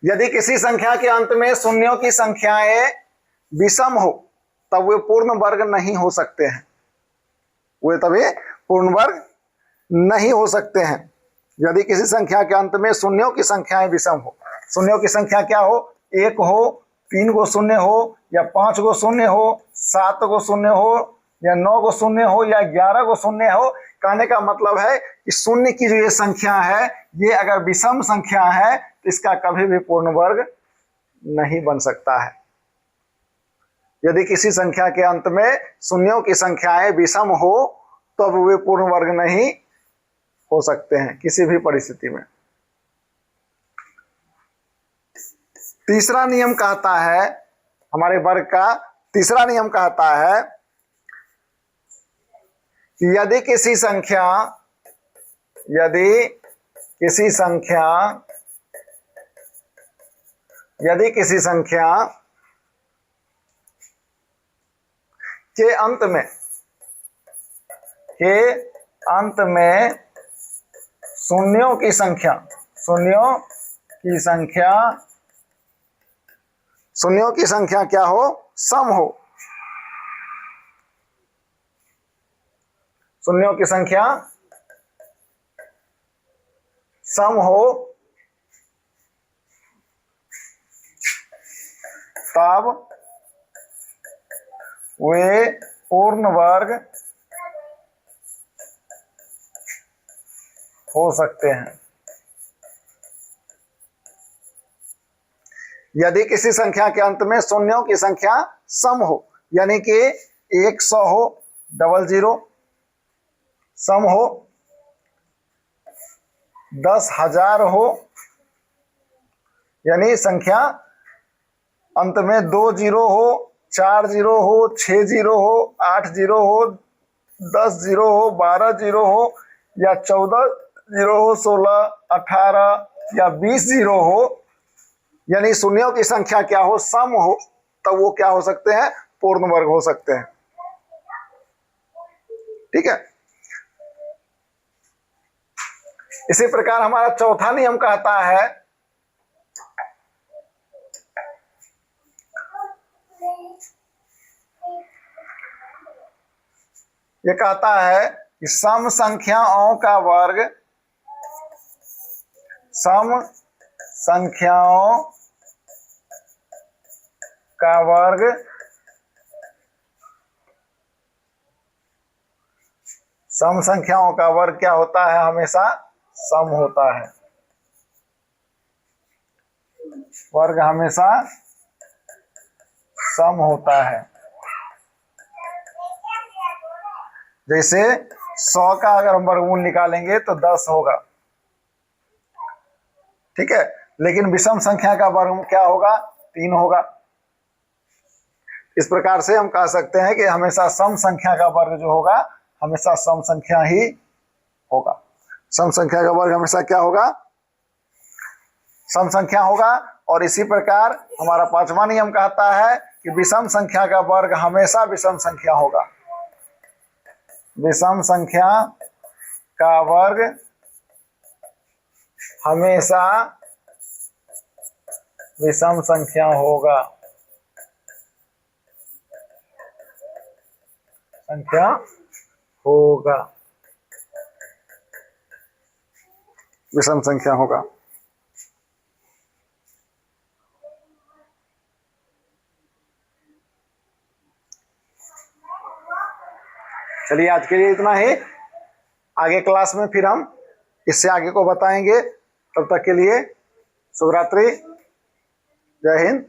यदि किसी संख्या के अंत में शून्यों की संख्याएं विषम हो तब वे पूर्ण वर्ग नहीं हो सकते हैं, वे तभी पूर्ण वर्ग नहीं हो सकते हैं। यदि किसी संख्या के अंत में शून्यों की संख्याएं विषम हो, शून्यों की संख्या क्या हो, 1 हो, 3 गो शून्य हो, या 5 गो शून्य हो, 7 गो शून्य हो, या 9 गो शून्य हो, या 11 गो शून्य हो। कहने का मतलब है कि शून्य की जो ये संख्या है ये अगर विषम संख्या है तो इसका कभी भी पूर्ण वर्ग नहीं बन सकता है। यदि किसी संख्या के अंत में शून्यों की संख्याएं विषम हो तो अब वे पूर्ण वर्ग नहीं हो सकते हैं किसी भी परिस्थिति में। तीसरा नियम कहता है, हमारे वर्ग का तीसरा नियम कहता है कि यदि किसी संख्या के अंत में शून्यों की संख्या क्या हो, सम हो, शून्यों की संख्या सम हो, तब वे पूर्ण वर्ग हो सकते हैं। यदि किसी संख्या के अंत में शून्यों की संख्या सम हो, यानी कि 100 हो, 00 सम हो, 10,000 हो, यानी संख्या अंत में 2 जीरो हो, 4 जीरो हो, 6 जीरो हो, 8 जीरो हो, 10 जीरो हो, 12 जीरो हो, या 14 जीरो हो, 16, 18 या 20 जीरो हो, यानी शून्यों की संख्या क्या हो, सम हो, तब वो क्या हो सकते हैं, पूर्ण वर्ग हो सकते हैं। ठीक है। इसी प्रकार हमारा चौथा नियम कहता है, ये कहता है कि सम संख्याओं का वर्ग क्या होता है, हमेशा सम होता है। वर्ग हमेशा सम होता है। जैसे 100 का अगर हम वर्गमूल निकालेंगे तो 10 होगा, ठीक है, लेकिन विषम संख्या का वर्ग क्या होगा, 3 होगा। इस प्रकार से हम कह सकते हैं कि हमेशा सम संख्या का वर्ग जो होगा हमेशा सम संख्या ही होगा। सम संख्या का वर्ग हमेशा क्या होगा, सम संख्या होगा। और इसी प्रकार हमारा पांचवा नियम कहता है कि विषम संख्या का वर्ग हमेशा विषम संख्या होगा। विषम संख्या का वर्ग हमेशा विषम संख्या होगा, विषम संख्या होगा। चलिए आज के लिए इतना ही, आगे क्लास में फिर हम इससे आगे को बताएंगे। तब तक के लिए शुभ रात्रि, जय हिंद।